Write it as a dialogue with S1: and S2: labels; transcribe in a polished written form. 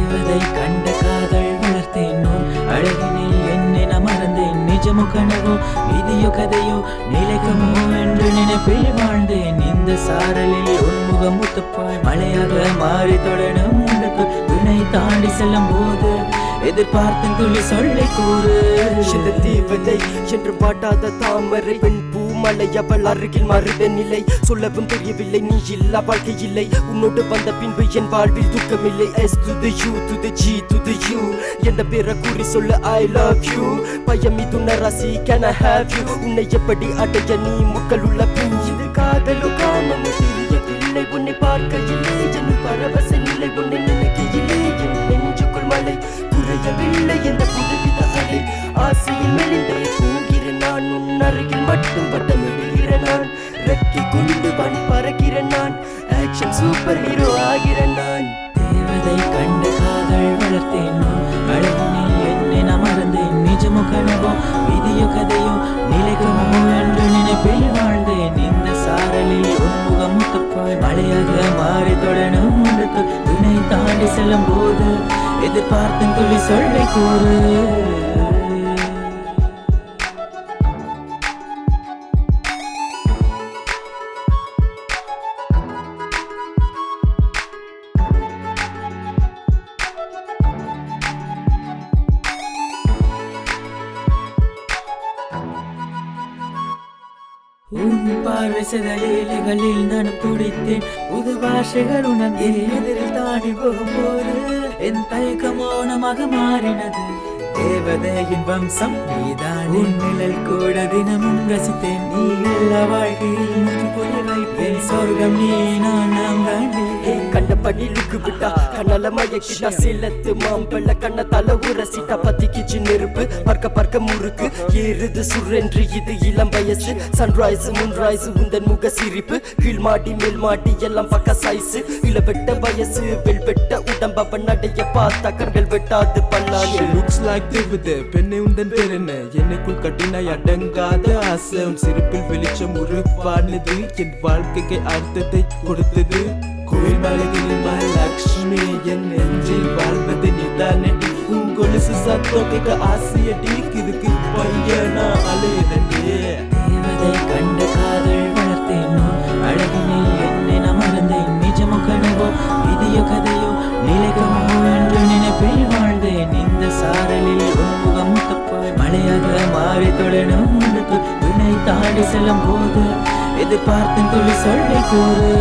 S1: தேவதை கண்ட காதல் வளர்த்தேன் அழகினில் என்னை மறந்தேன் நிஜமோ கனவோ விதியோ கதையோ நிலைக்குமோ என்று நினைப்பில் வாழ்ந்தேன் இந்த சாரலில் உன்முகம் முத்துப்பாய் மழையாக மாறி தொடரும் வினை தாண்டி செல்லும் போது எதிர்பார்த்தேன் துளி சொல்லை கூறு
S2: இந்த தேவதை என்று பாட்டாத தாமரை பெண் பூமலை அவள் அருகில் மறுத நிலை சொல்லவும் தெரியவில்லை நீ இல்லா வாழ்க்கை இல்லை உன்னோடு வந்த பின்பு என் வாழ்வில் துக்கமில்லை S to the U to the G to the U என்ற பேரை கூறி சொல்ல I love you பயம் இதுன ராசி can I have you உன்னை எப்படி அடைய நீ முக்கள் உள்ள பூ இது காதலோ காமமோ தெரியவில்லை உன்னை பார்க்கையில்லை என் பரவச நிலை உன்னை நினைக்கையில்லை என் நெஞ்சுக்குள் மலை குறையவில்லை என்ற புதுவித அலை ஆசையில் மெலிந்தே போகிற நான் உன் அருகில் மட்டும் வட்டமிடுகிற நான் ரெக்கை கொண்டு பணி பறக்கிற நான் ஆக்ஷன் சூப்பர் ஹீரோ ஆகிற நான்
S1: தேவதை கண்ட காதல் வளர்த்தேன் அழகினில் என்னை மறந்தேன் நிஜமோ கனவோ விதியோ கதையோ நிலைக்குமோ என்று நினைப்பில் வாழ்ந்தேன் இந்த சாரலில் உன்முகம் முத்துப்பாய் மழையாக மாறி தொடரும் வினை தாண்டி செல்லும் போது எதிர்பார்த்தேன் துளி சொல்லை கூறு உன் பார்வை சிதறலிகளில் நான் துடித்தேன் புது பாஷைகள் உணர்ந்தே எதிரில் தாண்டி போகும்போது என் தயக்கம் மௌனமாக மாறினது தேவதையின் வம்சம் நீதான் உன் நிழல் கூட தினமும் ரசித்தேன் நீ எல்லா வாழ்க்கையில் புரிய வைப்பேன் சொர்க்கம் நீ நான்
S2: கண்டபடி லுக்கு விட்டா கண்ணால மயக்கிட்டா சேலத்து மாம்பழ கண்ணத்தால உரசிட்டா பத்திக்கிச்சு நெருப்பு பார்க்க பார்க்க முறுக்கு ஏறுது சுரென்று இது இளம் வயசு சன்ரைஸ் முன்ரைஸ் உந்தன் முக சிரிப்பு கீழ் மாட்டி மேல் மாட்டி எல்லாம் பக்க சைஸு இளவெட்ட வயசு வெல்வெட்ட உடம்பவன் நடைய பார்த்தா கண்கள் வெட்டாது பல்லாது
S3: looks like தேவதை பெண்ணை உந்தன் பேர் என்ன என்னைக்குள் கட்டினாய் அடங்காத ஆசை சிரிப்பில் வெளிச்சம் உருவானது என் வாழ்க்கைக்கு அர்த்தத்தை கொடுத்தது கோயில் மலைகளில் மகாலட்சுமி என் நெஞ்சில் வாழ்வது நீதானடி உன் கொலுசு சத்தம் கேட்க ஆசையடி இதுக்கு பையனா அலையதே
S1: தேவதை கண்ட காதல் வளர்த்தேன் அழகினில் என்னை மறந்தேன் நிஜமோ கனவோ விதியோ கதையோ நிலைக்குமோ என்று நினைப்பில் வாழ்ந்தேன் இந்த சாரலில் உன்முகம் முத்துப்பாய் மழையாக மாறி தொடரும் வினை தாண்டி செல்லும் போது எதிர்பார்த்தேன் துளி சொல்லை கூறு